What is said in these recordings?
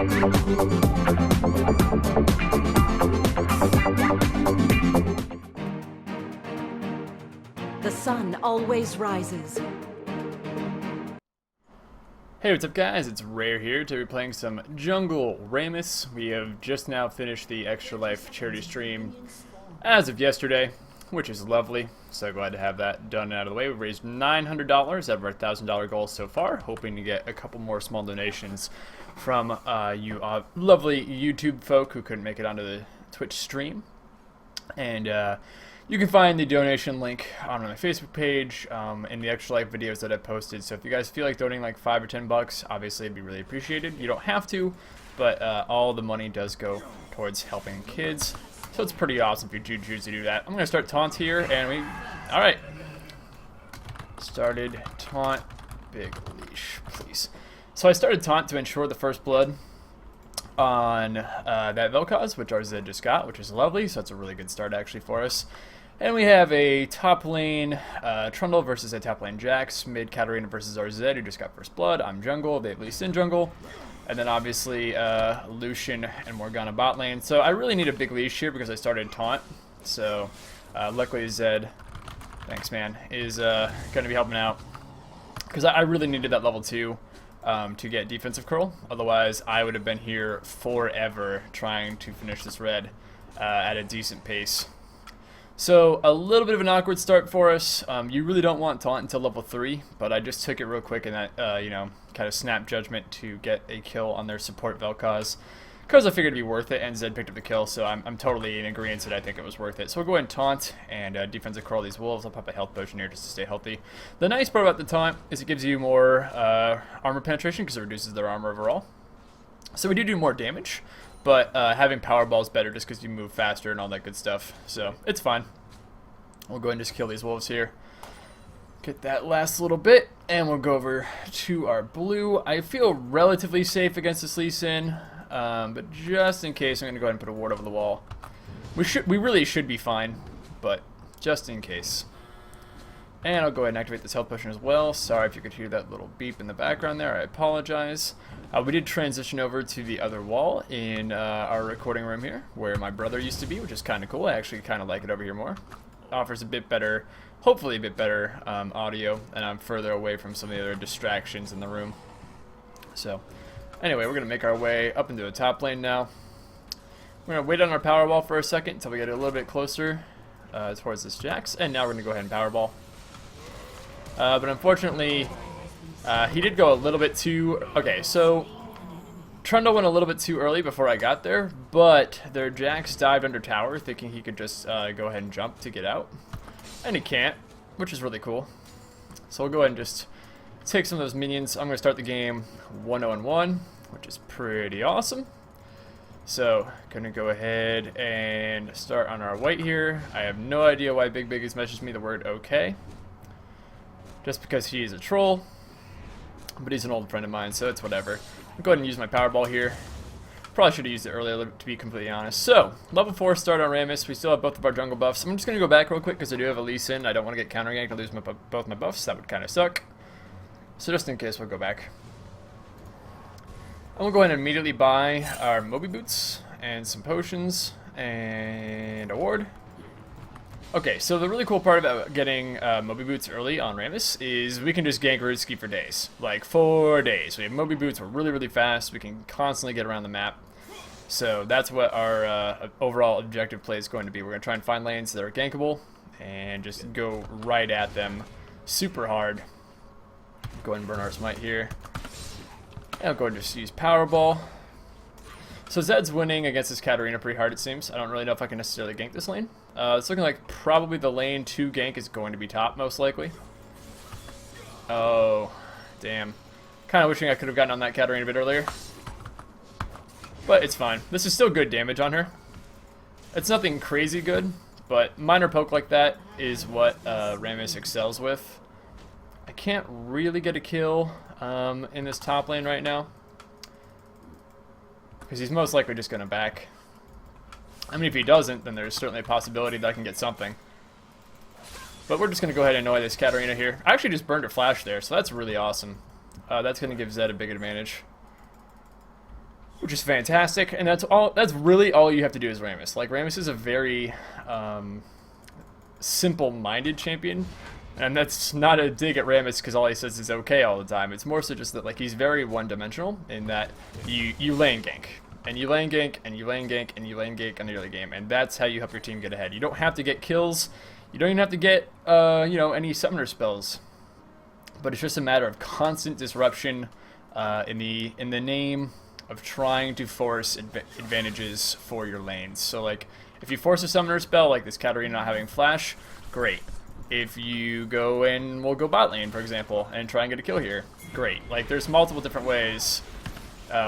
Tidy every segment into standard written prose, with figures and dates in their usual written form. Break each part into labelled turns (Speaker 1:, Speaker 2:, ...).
Speaker 1: The sun always rises.
Speaker 2: Hey, what's up guys? It's Rare here to be playing some Jungle Rammus. We have just now finished the Extra Life charity stream as of yesterday, which is lovely. So glad to have that done and out of the way. We've raised $900 out of our $1,000 goal so far, hoping to get a couple more small donations from you lovely YouTube folk who couldn't make it onto the Twitch stream. And you can find the donation link on my Facebook page in the Extra Life videos that I've posted. So if you guys feel like donating like $5 or $10, obviously it'd be really appreciated. You don't have to, but all the money does go towards helping kids. So it's pretty awesome if you choose to do that. I'm going to start taunt here, and alright. Started taunt, big leash, please. So I started taunt to ensure the first blood on that Vel'Koz, which RZ just got, which is lovely. So that's a really good start actually for us. And we have a top lane Trundle versus a top lane Jax, mid Katarina versus RZ, who just got first blood. I'm jungle, they have Lee Sin jungle. And then obviously Lucian and Morgana bot lane. So I really need a big leash here because I started taunt. So luckily Zed, thanks man, is going to be helping out. Because I really needed that level 2 to get defensive curl. Otherwise I would have been here forever trying to finish this red at a decent pace. So a little bit of an awkward start for us. You really don't want taunt until level 3, but I just took it real quick in that, you know, kind of snap judgment to get a kill on their support Vel'Koz, because I figured it'd be worth it, and Zed picked up the kill, so I'm totally in agreement that I think it was worth it. So we'll go ahead and taunt and defensive curl these wolves. I'll pop a health potion here just to stay healthy. The nice part about the taunt is it gives you more armor penetration because it reduces their armor overall. So we do more damage, but having power ball is better just because you move faster and all that good stuff. So it's fine. We'll go ahead and just kill these wolves here. Get that last little bit, and we'll go over to our blue. I feel relatively safe against this Lee Sin, but just in case, I'm going to go ahead and put a ward over the wall. We really should be fine, but just in case. And I'll go ahead and activate this health potion as well. Sorry if you could hear that little beep in the background there. I apologize. We did transition over to the other wall in our recording room here, where my brother used to be, which is kind of cool. I actually kind of like it over here more. Offers a bit better, hopefully a bit better audio, and I'm further away from some of the other distractions in the room. So, anyway, we're going to make our way up into the top lane now. We're going to wait on our power ball for a second until we get a little bit closer towards this Jax, and now we're going to go ahead and power ball. But unfortunately, he did go a little bit too... Okay, so Trundle went a little bit too early before I got there, but their Jax dived under tower thinking he could just go ahead and jump to get out. And he can't, which is really cool. So we'll go ahead and just take some of those minions. I'm going to start the game 1-0-1, which is pretty awesome. So, going to go ahead and start on our white here. I have no idea why Big has messaged me the word okay. Just because he is a troll. But he's an old friend of mine, so it's whatever. I'll go ahead and use my power ball here. Probably should have used it earlier, to be completely honest. So, level 4 start on Rammus. We still have both of our jungle buffs. I'm just going to go back real quick because I do have a Lee Sin. I don't want to get counter-ganked. I'll lose both my buffs. That would kind of suck. So just in case, we'll go back. And we'll go ahead and immediately buy our Moby Boots and some potions and a ward. Okay, so the really cool part about getting Moby Boots early on Rammus is we can just gank RerTV for days. Like, 4 days. We have Moby Boots, we're really, really fast. We can constantly get around the map. So that's what our overall objective play is going to be. We're going to try and find lanes that are gankable and just go right at them super hard. Go ahead and burn our smite here. And I'll go ahead and just use Power Ball. So Zed's winning against this Katarina pretty hard, it seems. I don't really know if I can necessarily gank this lane. It's looking like probably the lane 2 gank is going to be top, most likely. Oh, damn. Kind of wishing I could have gotten on that Katarina a bit earlier. But it's fine. This is still good damage on her. It's nothing crazy good, but minor poke like that is what Rammus excels with. I can't really get a kill in this top lane right now, because he's most likely just going to back. I mean, if he doesn't, then there's certainly a possibility that I can get something. But we're just going to go ahead and annoy this Katarina here. I actually just burned her flash there, so that's really awesome. That's going to give Zed a big advantage. which is fantastic. And that's really all you have to do as Rammus. Like, Rammus is a very simple-minded champion. And that's not a dig at Rammus because all he says is okay all the time. It's more so just that, like, he's very one-dimensional in that you lane gank. And you lane gank, and you lane gank, and you lane gank on the early game. And that's how you help your team get ahead. You don't have to get kills. You don't even have to get, you know, any summoner spells. But it's just a matter of constant disruption in the name of trying to force advantages for your lanes. So, like, if you force a summoner spell, like this Katarina not having flash, great. If you go in, we'll go bot lane, for example, and try and get a kill here, great. Like, there's multiple different ways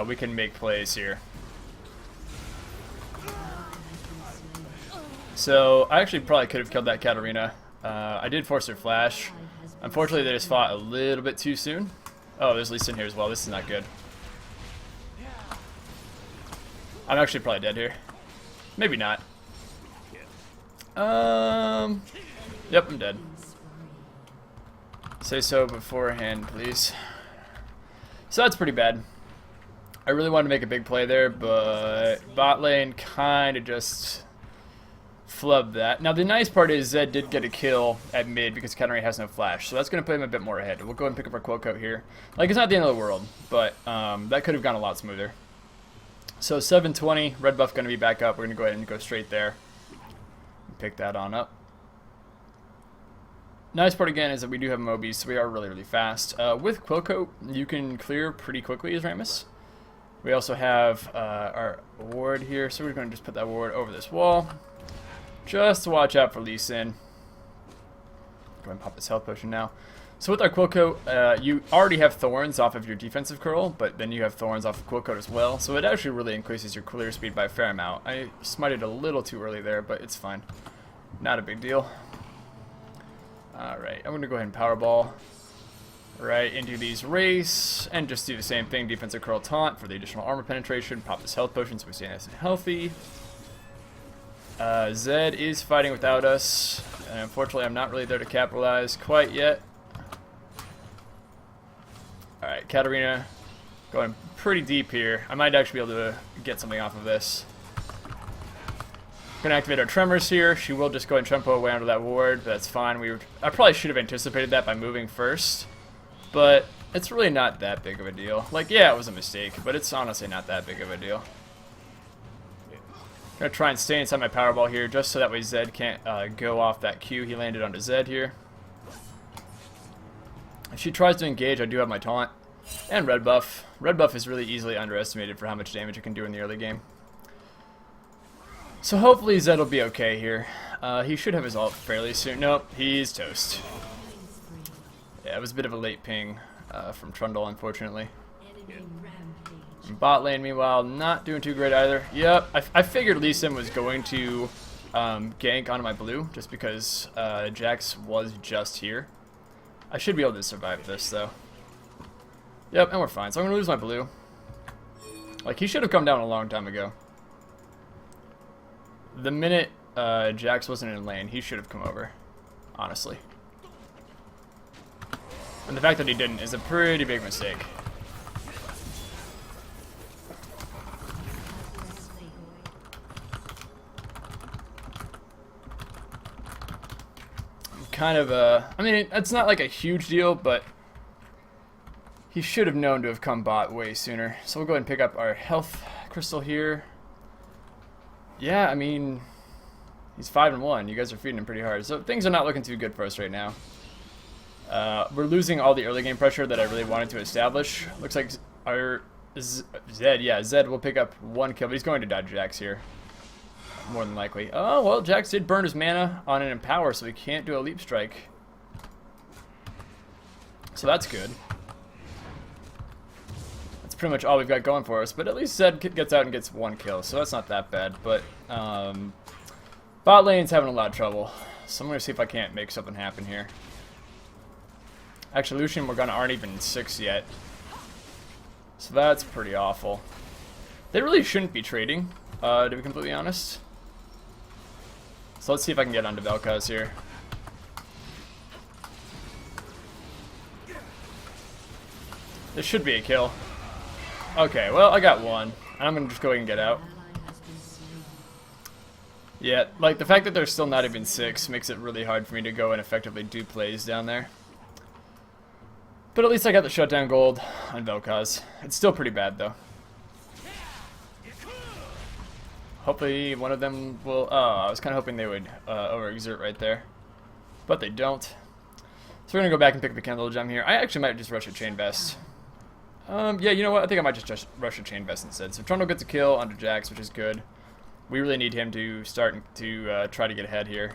Speaker 2: we can make plays here. So, I actually probably could have killed that Katarina. I did force her flash. Unfortunately, they just fought a little bit too soon. Oh, there's Lee Sin here as well. This is not good. I'm actually probably dead here. Maybe not. Yep, I'm dead. Say so beforehand, please. So that's pretty bad. I really wanted to make a big play there, but bot lane kind of just flubbed that. Now, the nice part is Zed did get a kill at mid because Katarina has no flash, so that's going to put him a bit more ahead. We'll go ahead and pick up our Quill Coat here. Like, it's not the end of the world, but that could have gone a lot smoother. So 720, red buff going to be back up. We're going to go ahead and go straight there. Pick that on up. Nice part again is that we do have Mobies, so we are really, really fast. With Quill Coat, you can clear pretty quickly as Rammus. We also have our ward here, so we're going to just put that ward over this wall. Just to watch out for Lee Sin. Go ahead and pop this health potion now. So with our Quill Coat, you already have Thorns off of your defensive curl, but then you have Thorns off of Quill Coat as well. So it actually really increases your clear speed by a fair amount. I smited a little too early there, but it's fine. Not a big deal. Alright, I'm going to go ahead and Powerball right into these Race, and just do the same thing. Defensive curl taunt for the additional armor penetration. Pop this health potion so we stay nice and healthy. Zed is fighting without us, and unfortunately I'm not really there to capitalize quite yet. Alright, Katarina going pretty deep here. I might actually be able to get something off of this. Gonna activate our Tremors here. She will just go and tempo away under that ward, but that's fine. I probably should have anticipated that by moving first, but it's really not that big of a deal. Like, yeah, it was a mistake, but it's honestly not that big of a deal. Gonna try and stay inside my Powerball here, just so that way Zed can't go off that Q. He landed onto Zed here. If she tries to engage, I do have my taunt. And red buff. Red buff is really easily underestimated for how much damage it can do in the early game. So hopefully Zed will be okay here. He should have his ult fairly soon. Nope, he's toast. Yeah, it was a bit of a late ping from Trundle, unfortunately. Bot lane, meanwhile, not doing too great either. Yep, I figured Lee Sin was going to gank onto my blue, just because Jax was just here. I should be able to survive this, though. Yep, and we're fine. So I'm going to lose my blue. Like, he should have come down a long time ago. The minute Jax wasn't in lane, he should have come over, honestly. And the fact that he didn't is a pretty big mistake. Kind of I mean, it's not like a huge deal, but he should have known to have come bot way sooner. So we'll go ahead and pick up our health crystal here. Yeah, I mean, he's 5-1. You guys are feeding him pretty hard. So things are not looking too good for us right now. We're losing all the early game pressure that I really wanted to establish. Looks like our Zed, yeah, Zed will pick up one kill, but he's going to dodge Jax here. More than likely. Oh, well, Jax did burn his mana on an Empower, so he can't do a Leap Strike. So that's good. That's pretty much all we've got going for us, but at least Zed gets out and gets one kill, so that's not that bad. But bot lane's having a lot of trouble, so I'm going to see if I can't make something happen here. Actually, Lucian and Morgana aren't even 6 yet, so that's pretty awful. They really shouldn't be trading, to be completely honest. So let's see if I can get onto Vel'Koz here. This should be a kill. Okay, well, I got one. And I'm going to just go ahead and get out. Yeah, like the fact that there's still not even 6 makes it really hard for me to go and effectively do plays down there. But at least I got the shutdown gold on Vel'Koz. It's still pretty bad though. Hopefully one of them will... Oh, I was kind of hoping they would overexert right there. But they don't. So we're going to go back and pick up the Candle Gem here. I actually might just rush a Chain Vest. Yeah, you know what? I think I might just rush a Chain Vest instead. So Trundle gets a kill onto Jax, which is good. We really need him to start to try to get ahead here.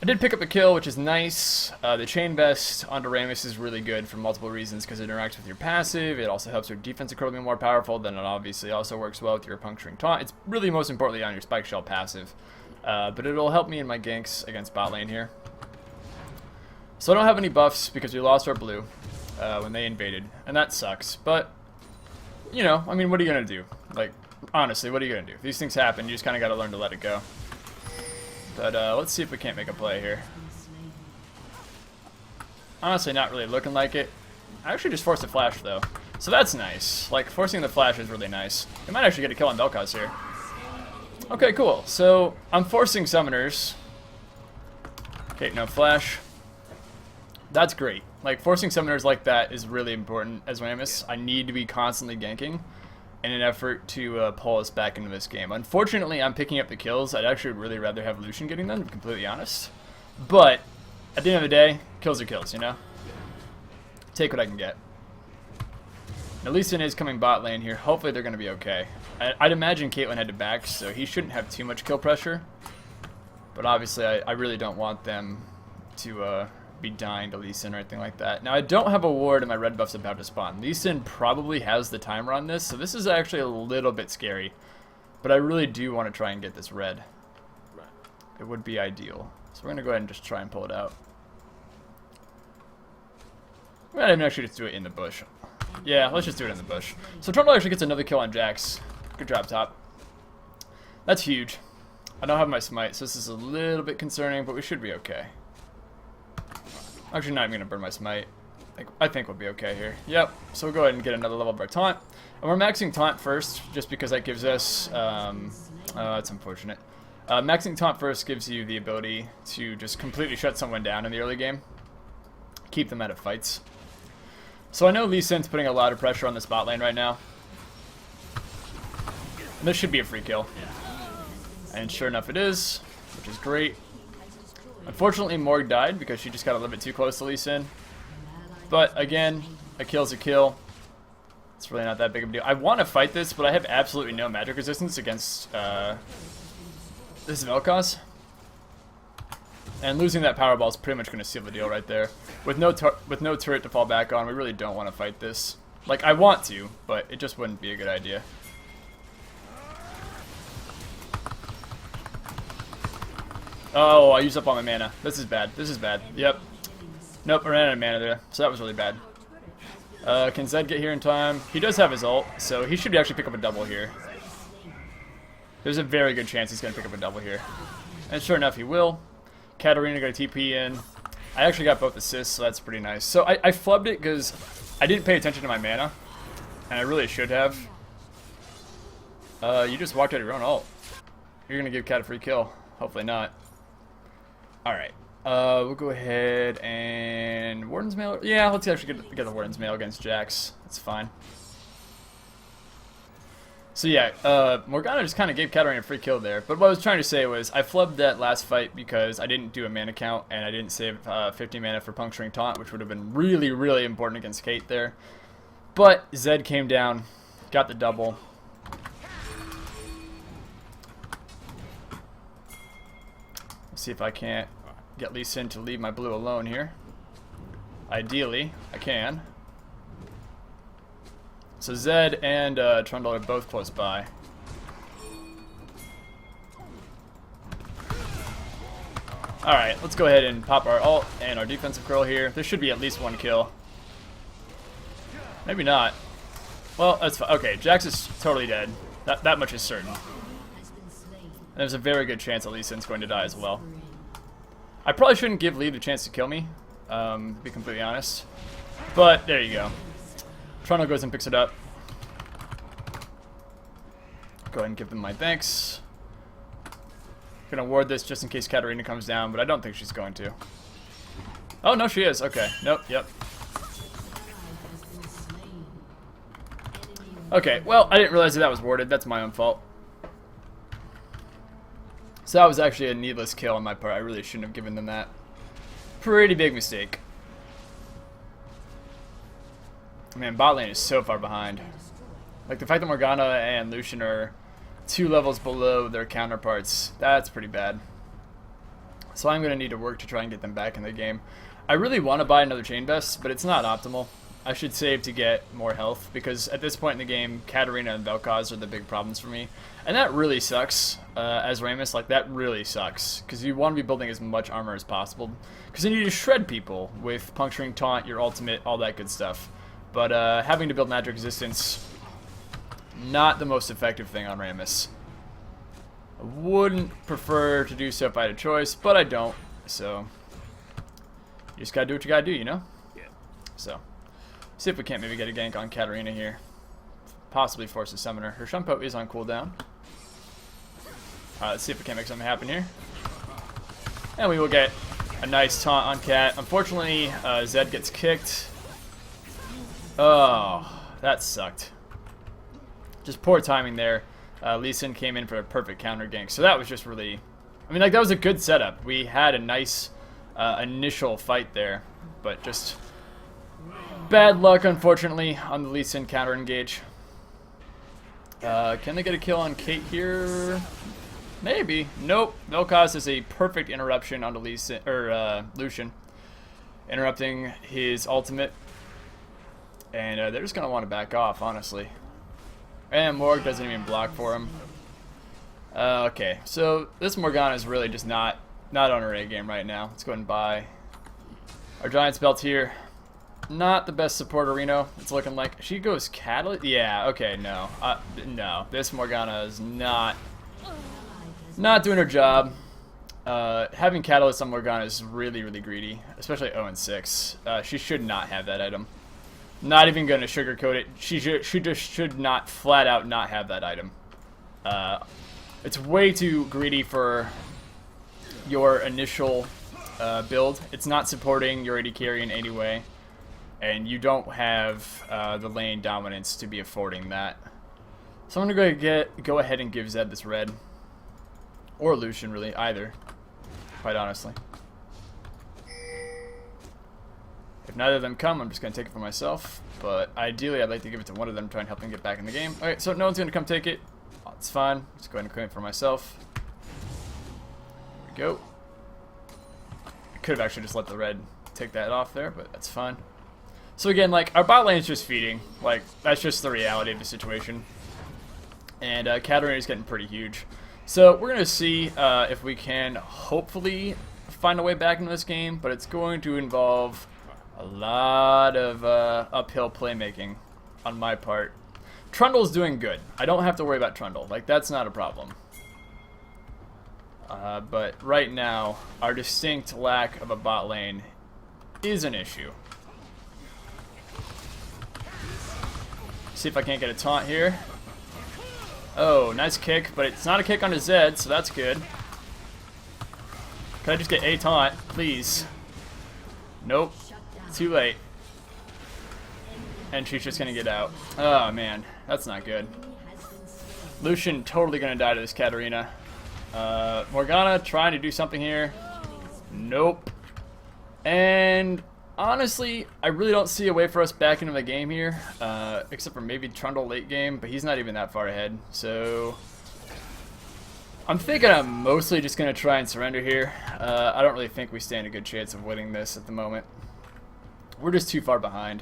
Speaker 2: I did pick up a kill, which is nice. The Chain Vest onto Rammus is really good for multiple reasons because it interacts with your passive. It also helps your defensive curl be more powerful. Then it obviously also works well with your Puncturing Taunt. It's really most importantly on your Spike Shell passive. But it'll help me in my ganks against bot lane here. So I don't have any buffs because we lost our blue when they invaded. And that sucks. But, you know, I mean, what are you going to do? Like, honestly, what are you going to do? If these things happen, you just kind of got to learn to let it go. But let's see if we can't make a play here. Honestly, not really looking like it. I actually just forced a flash, though. So that's nice. Like, forcing the flash is really nice. We might actually get a kill on Vel'Koz here. Okay, cool. So, I'm forcing summoners. Okay, no flash. That's great. Like, forcing summoners like that is really important as Rammus. I need to be constantly ganking in an effort to pull us back into this game. Unfortunately, I'm picking up the kills. I'd actually really rather have Lucian getting them, to be completely honest. But, at the end of the day, kills are kills, you know? Take what I can get. Now, Lee Sin is coming bot lane here. Hopefully they're going to be okay. I'd imagine Caitlyn had to back, so he shouldn't have too much kill pressure. But obviously, I really don't want them to be dying to Lee Sin or anything like that. Now, I don't have a ward and my red buff's about to spawn. Lee Sin probably has the timer on this, so this is actually a little bit scary. But I really do want to try and get this red. It would be ideal. So we're going to go ahead and just try and pull it out. We might even actually just do it in the bush. Yeah, let's just do it in the bush. So Trundle actually gets another kill on Jax. Good job, top. That's huge. I don't have my smite, so this is a little bit concerning, but we should be okay. Actually, not even going to burn my smite. I think we'll be okay here. Yep, so we'll go ahead and get another level of our taunt. And we're maxing taunt first, just because that gives us... that's unfortunate. Maxing taunt first gives you the ability to just completely shut someone down in the early game. Keep them out of fights. So I know Lee Sin's putting a lot of pressure on this bot lane right now. And this should be a free kill. And sure enough it is, which is great. Unfortunately, Morg died because she just got a little bit too close to Lee Sin. But again, a kill's a kill. It's really not that big of a deal. I want to fight this, but I have absolutely no magic resistance against this Vel'Koz. And losing that Powerball is pretty much going to seal the deal right there. With no turret to fall back on, we really don't want to fight this. Like, I want to, but it just wouldn't be a good idea. Oh, I used up all my mana. This is bad. This is bad. Yep. Nope, I ran out of mana there, so that was really bad. Can Zed get here in time? He does have his ult, so he should actually pick up a double here. There's a very good chance he's going to pick up a double here. And sure enough, he will. Katarina got a TP in. I actually got both assists, so that's pretty nice. So I flubbed it because I didn't pay attention to my mana, and I really should have. You just walked out of your own ult. You're going to give Kat a free kill. Hopefully not. Alright. We'll go ahead and... Warden's Mail? Yeah, let's actually get the Warden's Mail against Jax. That's fine. So yeah, Morgana just kind of gave Katarina a free kill there. But what I was trying to say was, I flubbed that last fight because I didn't do a mana count, and I didn't save 50 mana for Puncturing Taunt, which would have been really, really important against Kate there. But Zed came down, got the double. Let's see if I can't get Lee Sin to leave my blue alone here. Ideally, I can. So Zed and Trundle are both close by. Alright, let's go ahead and pop our ult and our defensive curl here. There should be at least one kill. Maybe not. Well, that's fine. Okay, Jax is totally dead. That much is certain. And there's a very good chance that Lee Sin's going to die as well. I probably shouldn't give Lee the chance to kill me, to be completely honest. But there you go. Trundle goes and picks it up. Go ahead and give them my thanks. Gonna ward this just in case Katarina comes down, but I don't think she's going to. Oh, no, she is. Okay. Nope. Yep. Okay. Well, I didn't realize that was warded. That's my own fault. So that was actually a needless kill on my part. I really shouldn't have given them that. Pretty big mistake. Man, bot lane is so far behind. Like, the fact that Morgana and Lucian are 2 levels below their counterparts, that's pretty bad. So I'm going to need to work to try and get them back in the game. I really want to buy another Chain Vest, but it's not optimal. I should save to get more health, because at this point in the game, Katarina and Vel'Koz are the big problems for me. And that really sucks, as Rammus. Like, that really sucks, because you want to be building as much armor as possible, because you need to shred people with Puncturing Taunt, your ultimate, all that good stuff. But having to build magic resistance, not the most effective thing on Rammus. I wouldn't prefer to do so if I had a choice, but I don't. So you just gotta do what you gotta do, you know? Yeah. So see if we can't maybe get a gank on Katarina here. Possibly force a summoner. Her Shumpo is on cooldown. Let's see if we can't make something happen here. And we will get a nice taunt on Kat. Unfortunately, Zed gets kicked. Oh, that sucked. Just poor timing there. Lee Sin came in for a perfect counter gank. So that was just really... I mean, like, that was a good setup. We had a nice initial fight there. But just bad luck, unfortunately, on the Lee Sin counter engage. Can they get a kill on Kate here? Maybe. Nope. Vel'Koz is a perfect interruption onto Lee Sin, or Lucian. Interrupting his ultimate. And they're just going to want to back off, honestly. And Morg doesn't even block for him. Okay, so this Morgana is really just not on her A game right now. Let's go ahead and buy our Giant's Belt here. Not the best support Reno. It's looking like she goes Catalyst. Yeah, okay, no. No, this Morgana is not doing her job. Having Catalyst on Morgana is really, really greedy, especially 0 and 6. She should not have that item. Not even going to sugarcoat it. She just should not, flat out, not have that item. It's way too greedy for your initial build. It's not supporting your AD carry in any way. And you don't have the lane dominance to be affording that. So I'm going to go ahead and give Zed this red. Or Lucian, really. Either. Quite honestly. If neither of them come, I'm just going to take it for myself. But ideally, I'd like to give it to one of them, try and help them get back in the game. Alright, so no one's going to come take it. It's fine. Just go ahead and claim it for myself. There we go. I could have actually just let the red take that off there, but that's fine. So again, like, our bot lane is just feeding. Like, that's just the reality of the situation. And Katarina is getting pretty huge. So we're going to see if we can hopefully find a way back into this game, but it's going to involve a lot of uphill playmaking on my part. Trundle's doing good. I don't have to worry about Trundle. Like, that's not a problem. But right now, our distinct lack of a bot lane is an issue. See if I can't get a taunt here. Oh, nice kick, but it's not a kick onto Zed, so that's good. Can I just get a taunt, please? Nope. Too late. And she's just gonna get out. Oh man, that's not good. Lucian totally gonna die to this Katarina. Morgana trying to do something here. Nope. And honestly, I really don't see a way for us back into the game here, except for maybe Trundle late game, but he's not even that far ahead. So I'm thinking I'm mostly just gonna try and surrender here. I don't really think we stand a good chance of winning this at the moment. We're just too far behind.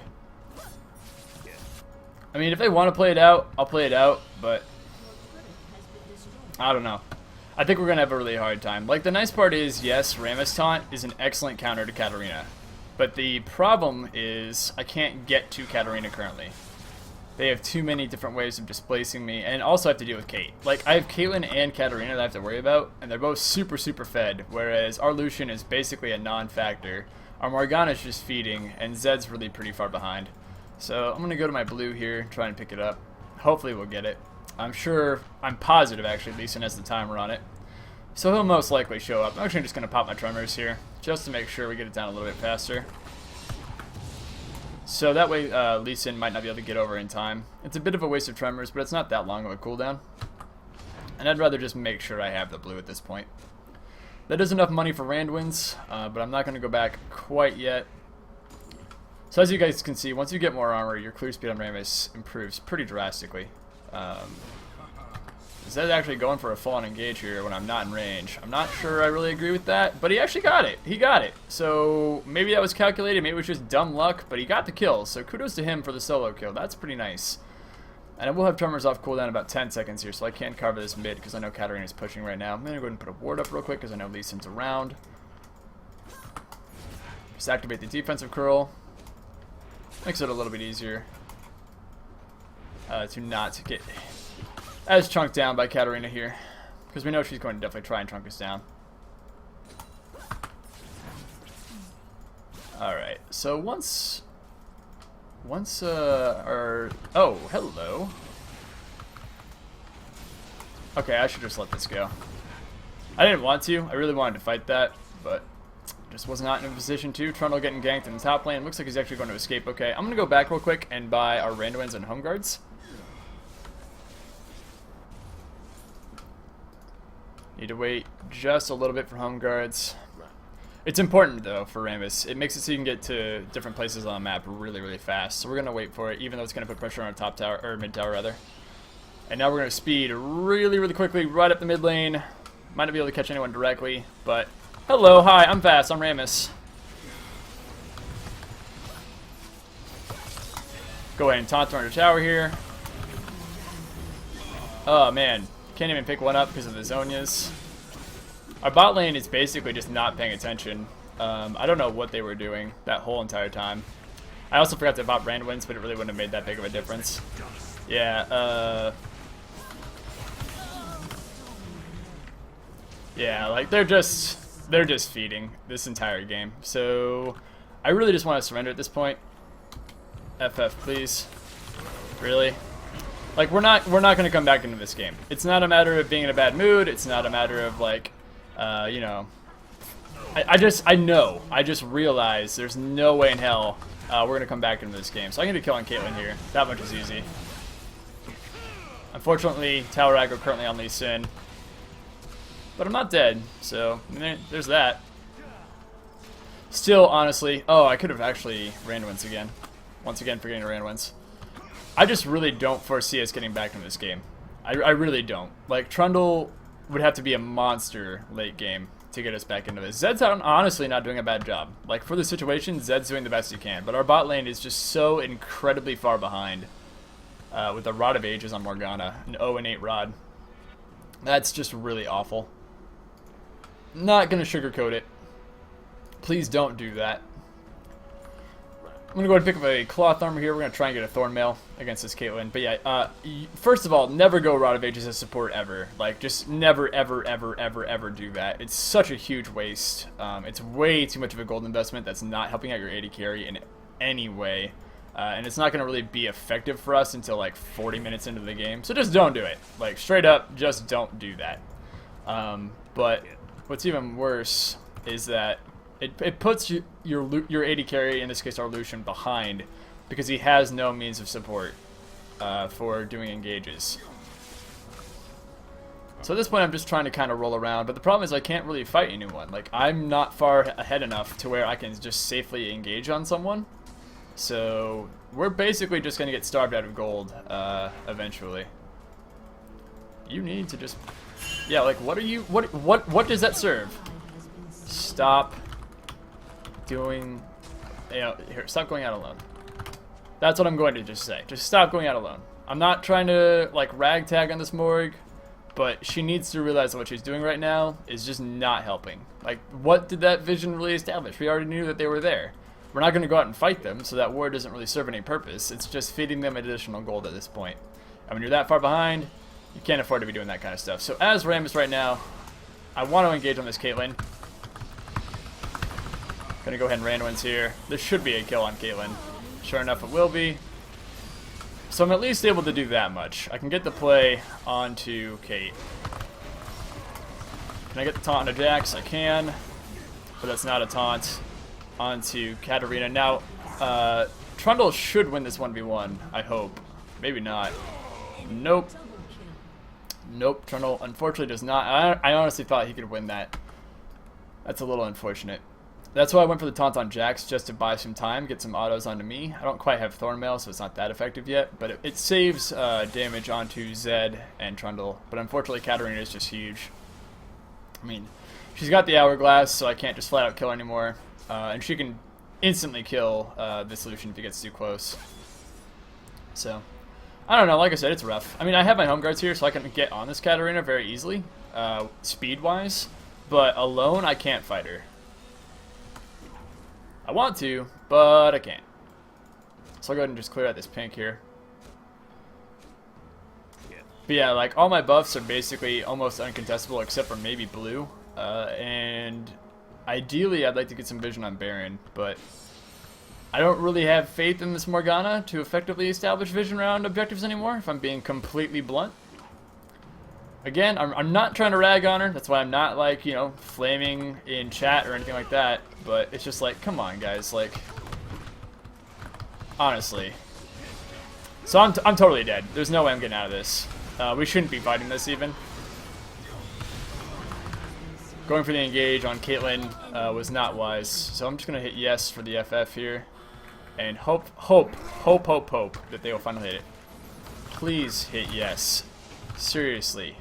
Speaker 2: I mean, if they want to play it out, I'll play it out, but I don't know. I think we're going to have a really hard time. Like, the nice part is, yes, Rammus taunt is an excellent counter to Katarina. But the problem is I can't get to Katarina currently. They have too many different ways of displacing me, and also I have to deal with Kate. Like, I have Caitlyn and Katarina that I have to worry about, and they're both super, super fed, whereas our Lucian is basically a non-factor. Our Morgana is just feeding, and Zed's really pretty far behind. So I'm going to go to my blue here, try and pick it up. Hopefully we'll get it. I'm positive actually Lee Sin has the timer on it. So he'll most likely show up. I'm actually just going to pop my tremors here, just to make sure we get it down a little bit faster. So that way Lee Sin might not be able to get over in time. It's a bit of a waste of tremors, but it's not that long of a cooldown. And I'd rather just make sure I have the blue at this point. That is enough money for Randwins, but I'm not going to go back quite yet. So as you guys can see, once you get more armor, your clear speed on Rammus improves pretty drastically. Zed's actually going for a full-on engage here when I'm not in range. I'm not sure I really agree with that, but he actually got it. He got it. So maybe that was calculated, maybe it was just dumb luck, but he got the kill. So kudos to him for the solo kill. That's pretty nice. And I will have tremors off cooldown about 10 seconds here, so I can't cover this mid because I know Katarina's pushing right now. I'm going to go ahead and put a ward up real quick because I know Lee Sin's around. Just activate the defensive curl. Makes it a little bit easier to not get as chunked down by Katarina here, because we know she's going to definitely try and trunk us down. Alright, so once oh, hello. Okay, I should just let this go. I didn't want to. I really wanted to fight that, but just was not in a position to. Trundle getting ganked in the top lane. Looks like he's actually going to escape. Okay, I'm going to go back real quick and buy our Randuins and Home Guards. Need to wait just a little bit for Home Guards. It's important, though, for Rammus. It makes it so you can get to different places on the map really, really fast. So we're going to wait for it, even though it's going to put pressure on our top tower, or mid tower, rather. And now we're going to speed really, really quickly right up the mid lane. Might not be able to catch anyone directly, but... Hello, hi, I'm fast, I'm Rammus. Go ahead and taunt our tower here. Oh, man. Can't even pick one up because of the Zonias. Our bot lane is basically just not paying attention. I don't know what they were doing that whole entire time. I also forgot to bot Randwins, but it really wouldn't have made that big of a difference. Yeah, yeah, like they're just feeding this entire game. So I really just want to surrender at this point. FF, please. Really? Like we're not gonna come back into this game. It's not a matter of being in a bad mood. It's not a matter of like, you know. I just realized there's no way in hell we're gonna come back into this game. So I'm gonna kill on Caitlyn here. That much is easy. Unfortunately, tower aggro currently on Lee Sin, but I'm not dead. So there's that. Still, honestly, oh, I could have actually Randwins again. Once again, forgetting to Randwins. I just really don't foresee us getting back into this game. I really don't. Like, Trundle would have to be a monster late game to get us back into this. Zed's honestly not doing a bad job. Like, for the situation, Zed's doing the best he can. But our bot lane is just so incredibly far behind with the Rod of Ages on Morgana. An 0 and 8 Rod. That's just really awful. Not going to sugarcoat it. Please don't do that. I'm going to go ahead and pick up a cloth armor here. We're going to try and get a thorn mail against this Caitlyn. But yeah, first of all, never go Rod of Ages as support ever. Like, just never, ever, ever, ever, ever do that. It's such a huge waste. It's way too much of a gold investment that's not helping out your AD carry in any way. And it's not going to really be effective for us until like 40 minutes into the game. So just don't do it. Like, straight up, just don't do that. But what's even worse is that it puts your AD carry, in this case our Lucian, behind because he has no means of support for doing engages. So at this point I'm just trying to kind of roll around, but the problem is I can't really fight anyone. Like, I'm not far ahead enough to where I can just safely engage on someone. So we're basically just going to get starved out of gold eventually. You need to just... Yeah, like, what are you... What does that serve? Stop doing... You know, here, stop going out alone. That's what I'm going to just say. Just stop going out alone. I'm not trying to, like, ragtag on this Morg, but she needs to realize that what she's doing right now is just not helping. Like, what did that vision really establish? We already knew that they were there. We're not going to go out and fight them, so that ward doesn't really serve any purpose. It's just feeding them additional gold at this point. And when you're that far behind, you can't afford to be doing that kind of stuff. So as Rammus right now, I want to engage on this Caitlyn. Gonna go ahead and Randwins here. This should be a kill on Caitlyn. Sure enough, it will be. So I'm at least able to do that much. I can get the play onto Kate. Can I get the taunt onto Jax? I can. But that's not a taunt. Onto Katarina. Now, Trundle should win this 1v1, I hope. Maybe not. Nope. Nope, Trundle unfortunately does not. I honestly thought he could win that. That's a little unfortunate. That's why I went for the taunt on Jax, just to buy some time, get some autos onto me. I don't quite have Thornmail, so it's not that effective yet, but it saves damage onto Zed and Trundle. But unfortunately, Katarina is just huge. I mean, she's got the Hourglass, so I can't just flat out kill her anymore. And she can instantly kill this Lucian if he gets too close. So, I don't know, like I said, it's rough. I mean, I have my home guards here, so I can get on this Katarina very easily, speed-wise. But alone, I can't fight her. I want to, but I can't. So I'll go ahead and just clear out this pink here. But yeah, like, all my buffs are basically almost uncontestable except for maybe blue. And ideally, I'd like to get some vision on Baron, but I don't really have faith in this Morgana to effectively establish vision around objectives anymore, if I'm being completely blunt. Again, I'm not trying to rag on her. That's why I'm not, like, you know, flaming in chat or anything like that. But it's just like, come on, guys. Like, honestly. So I'm totally dead. There's no way I'm getting out of this. We shouldn't be fighting this even. Going for the engage on Caitlyn was not wise. So I'm just going to hit yes for the FF here. And hope that they will finally hit it. Please hit yes. Seriously.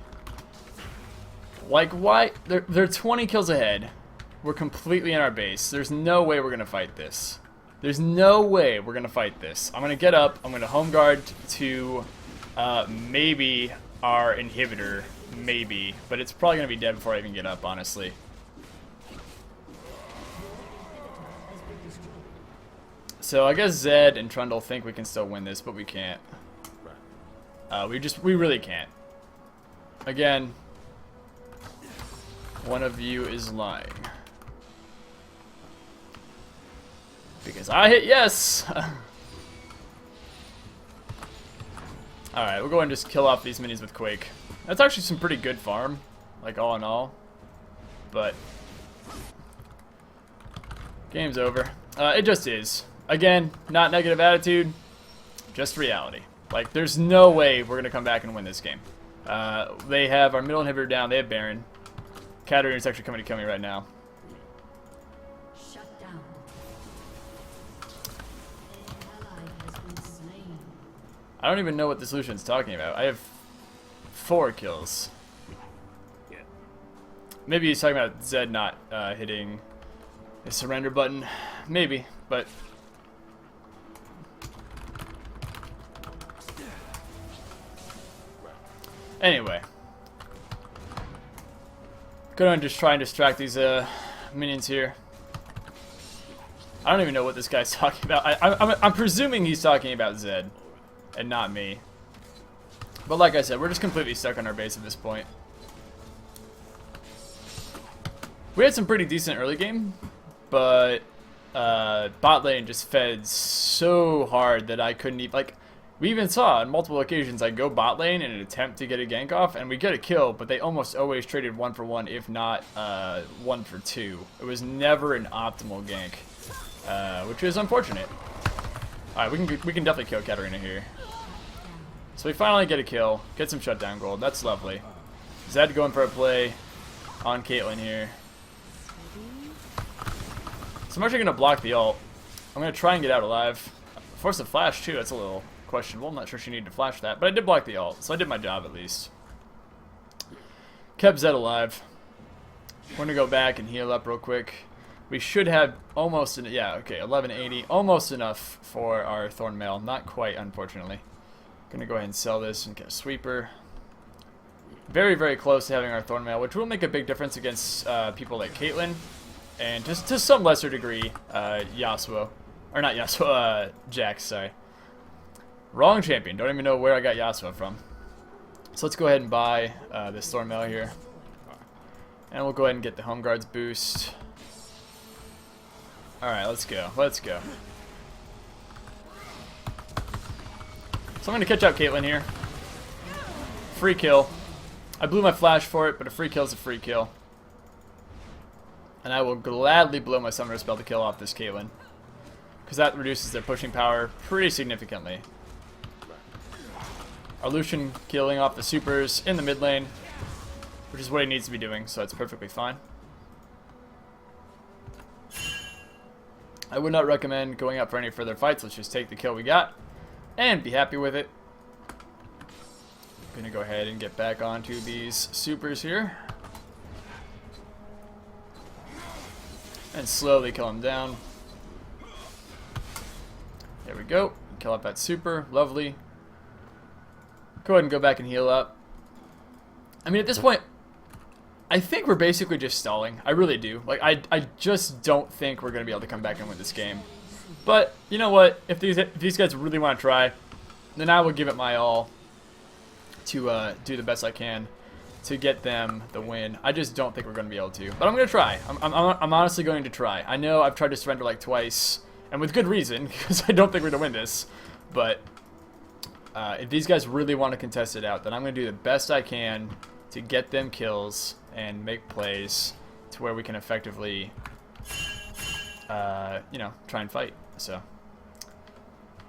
Speaker 2: Like, why? They're 20 kills ahead. We're completely in our base. There's no way we're going to fight this. There's no way we're going to fight this. I'm going to get up. I'm going to home guard to maybe our inhibitor. Maybe. But it's probably going to be dead before I even get up, honestly. So I guess Zed and Trundle think we can still win this, but we can't. We really can't. Again, one of you is lying. Because I hit yes! Alright, we'll go ahead and just kill off these minis with Quake. That's actually some pretty good farm, like all in all. But game's over. It just is. Again, not negative attitude, just reality. Like, there's no way we're going to come back and win this game. They have our middle inhibitor down. They have Baron. Katarina's actually coming to kill me right now.
Speaker 1: Shut down. Ally has been slain.
Speaker 2: I don't even know what this Lucian's talking about. I have 4 kills. Maybe he's talking about Zed not hitting the surrender button. Maybe, but anyway, go ahead and just try and distract these minions here. I don't even know what this guy's talking about. I'm presuming he's talking about Zed and not me. But like I said, we're just completely stuck on our base at this point. We had some pretty decent early game, but bot lane just fed so hard that I couldn't even, like, we even saw on multiple occasions I go bot lane in an attempt to get a gank off, and we get a kill, but they almost always traded 1 for 1, if not 1 for 2. It was never an optimal gank, which is unfortunate. Alright, we can definitely kill Katarina here. So we finally get a kill, get some shutdown gold. That's lovely. Zed going for a play on Caitlyn here. So I'm actually going to block the ult. I'm going to try and get out alive. Force a flash too, that's a little questionable. I'm not sure she needed to flash that, but I did block the ult, so I did my job at least. Kept Zed alive. We're going to go back and heal up real quick. We should have almost, yeah, okay, 1180. Almost enough for our Thornmail. Not quite, unfortunately. Going to go ahead and sell this and get a sweeper. Very, very close to having our Thornmail, which will make a big difference against people like Caitlyn. And just to some lesser degree, Yasuo. Or not Yasuo, Jax, sorry. Wrong champion. Don't even know where I got Yasuo from. So let's go ahead and buy this Thornmail here. And we'll go ahead and get the Home Guards boost. Alright, let's go. Let's go. So So I'm going to catch out Caitlyn here. Free kill. I blew my flash for it, but a free kill is a free kill. And I will gladly blow my summoner spell to kill off this Caitlyn, because that reduces their pushing power pretty significantly. Our Lucian killing off the supers in the mid lane, which is what he needs to be doing, so it's perfectly fine. I would not recommend going up for any further fights. Let's just take the kill we got and be happy with it. I'm gonna go ahead and get back onto these supers here and slowly kill him down. There we go. Kill off that super. Lovely. Go ahead and go back and heal up. I mean, at this point, I think we're basically just stalling. I really do. Like, I just don't think we're going to be able to come back and win this game. But, you know what? If these guys really want to try, then I will give it my all to do the best I can to get them the win. I just don't think we're going to be able to. But I'm going to try. I'm honestly going to try. I know I've tried to surrender like twice, and with good reason, because I don't think we're going to win this. But if these guys really want to contest it out, then I'm going to do the best I can to get them kills and make plays to where we can effectively, you know, try and fight. So,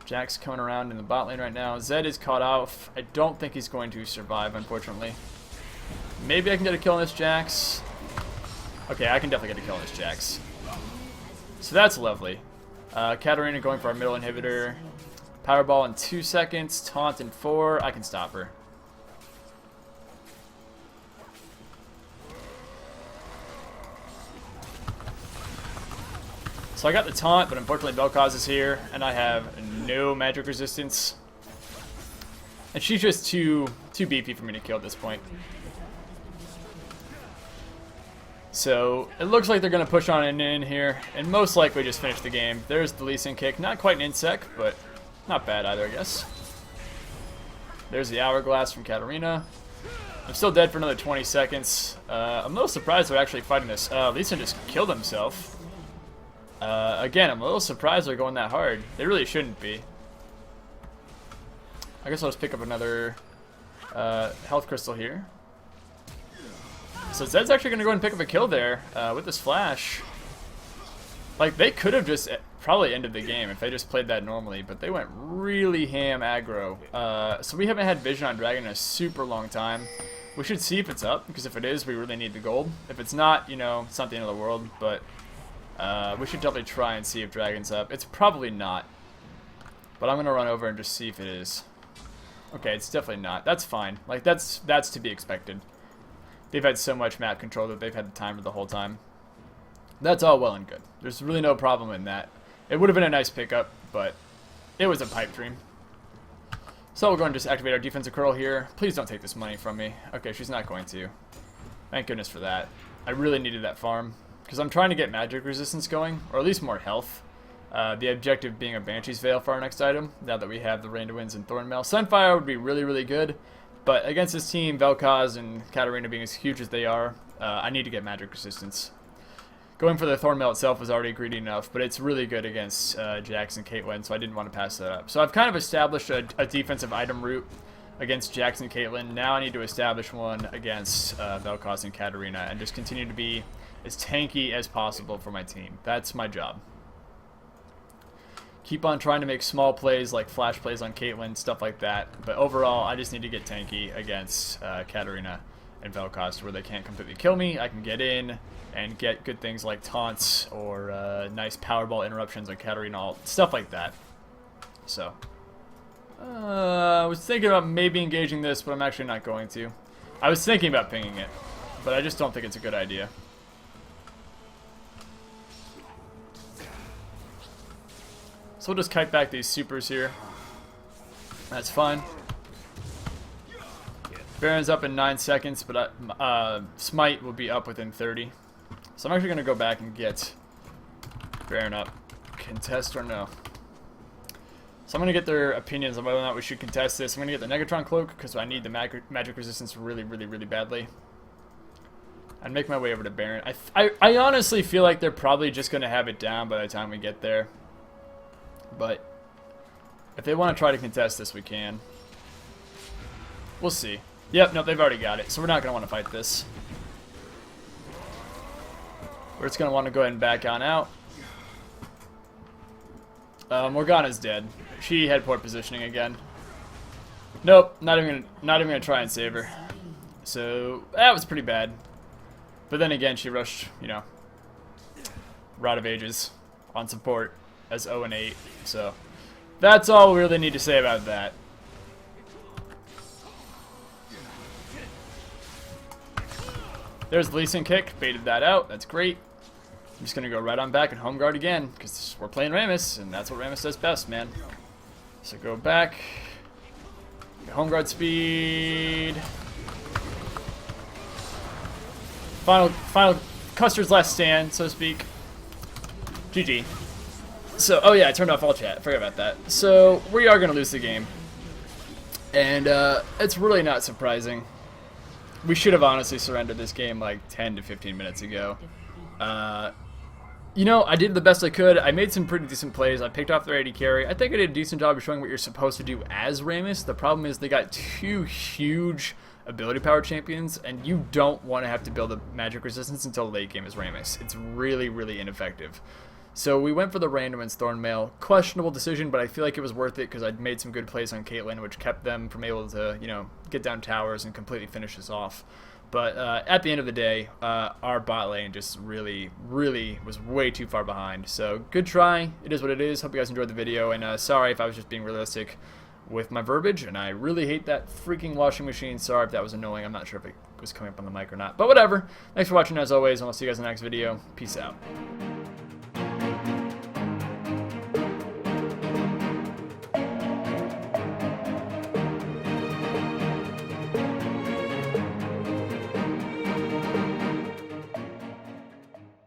Speaker 2: Jack's coming around in the bot lane right now. Zed is caught off. I don't think he's going to survive, unfortunately. Maybe I can get a kill on this Jax. Okay, I can definitely get a kill on this Jax. So that's lovely. Katarina going for our middle inhibitor. Powerball in 2 seconds. Taunt in 4. I can stop her. So I got the taunt, but unfortunately Vel'Koz is here, and I have no magic resistance. And she's just too beefy for me to kill at this point. So it looks like they're going to push on in here, and most likely just finish the game. There's the Lee Sin kick. Not quite an insec, but not bad either, I guess. There's the Hourglass from Katarina. I'm still dead for another 20 seconds. I'm a little surprised they're actually fighting this. Lee Sin just killed himself. Again, I'm a little surprised they're going that hard. They really shouldn't be. I guess I'll just pick up another health crystal here. So Zed's actually going to go and pick up a kill there with this flash. Like, they could have just probably ended the game if they just played that normally, but they went really ham aggro. So we haven't had vision on Dragon in a super long time. We should see if it's up, because if it is, we really need the gold. If it's not, you know, it's not the end of the world, but we should definitely try and see if Dragon's up. It's probably not, but I'm going to run over and just see if it is. Okay, it's definitely not. That's fine. Like, that's to be expected. They've had so much map control that they've had the timer the whole time. That's all well and good. There's really no problem in that. It would have been a nice pickup, but it was a pipe dream. So we'll go and just activate our defensive curl here. Please don't take this money from me. Okay, she's not going to. Thank goodness for that. I really needed that farm, because I'm trying to get magic resistance going, or at least more health. The objective being a Banshee's Veil for our next item, now that we have the Rain to Winds and Thornmail. Sunfire would be really, really good, but against this team, Vel'Koz and Katarina being as huge as they are, I need to get magic resistance. Going for the Thornmail itself was already greedy enough, but it's really good against Jax and Caitlyn, so I didn't want to pass that up. So I've kind of established a defensive item route against Jax and Caitlyn. Now I need to establish one against Vel'Koz and Katarina, and just continue to be as tanky as possible for my team. That's my job. Keep on trying to make small plays like flash plays on Caitlyn, stuff like that. But overall, I just need to get tanky against Katarina and Vel'Koz to where they can't completely kill me. I can get in and get good things like taunts or nice powerball interruptions on Katarina, stuff like that. So, I was thinking about maybe engaging this, but I'm actually not going to. I was thinking about pinging it, but I just don't think it's a good idea. So we'll just kite back these supers here. That's fine. Baron's up in 9 seconds, but Smite will be up within 30. So I'm actually going to go back and get Baron up. Contest or no? So I'm going to get their opinions on whether or not we should contest this. I'm going to get the Negatron Cloak because I need the magic resistance really, really, really badly. And make my way over to Baron. I honestly feel like they're probably just going to have it down by the time we get there. But If they want to try to contest this, we can. We'll see. Yep, no, they've already got it, so we're not going to want to fight this. We're just going to want to go ahead and back on out. Morgana's dead. She had poor positioning again. Nope, not even gonna try and save her. So that was pretty bad. But then again, she rushed, you know, Rod of Ages on support as 0 and 8. So that's all we really need to say about that. There's the Lee Sin kick, baited that out. That's great. I'm just gonna go right on back and home guard again because we're playing Rammus, and that's what Rammus does best, man. So go back. Home guard speed. Final Custer's last stand, so to speak. GG. So, oh yeah, I turned off all chat. Forget about that. So, we are going to lose the game. And it's really not surprising. We should have honestly surrendered this game like 10 to 15 minutes ago. You know, I did the best I could. I made some pretty decent plays. I picked off their AD carry. I think I did a decent job of showing what you're supposed to do as Rammus. The problem is they got 2 huge ability power champions, and you don't want to have to build a magic resistance until late game as Rammus. It's really, really ineffective. So we went for the random and Thornmail. Questionable decision, but I feel like it was worth it because I'd made some good plays on Caitlyn, which kept them from able to, you know, get down towers and completely finish us off. But at the end of the day, our bot lane just really was way too far behind. So good try. It is what it is. Hope you guys enjoyed the video. And sorry if I was just being realistic with my verbiage. And I really hate that freaking washing machine. Sorry if that was annoying. I'm not sure if it was coming up on the mic or not. But whatever. Thanks for watching as always. And I'll see you guys in the next video. Peace out.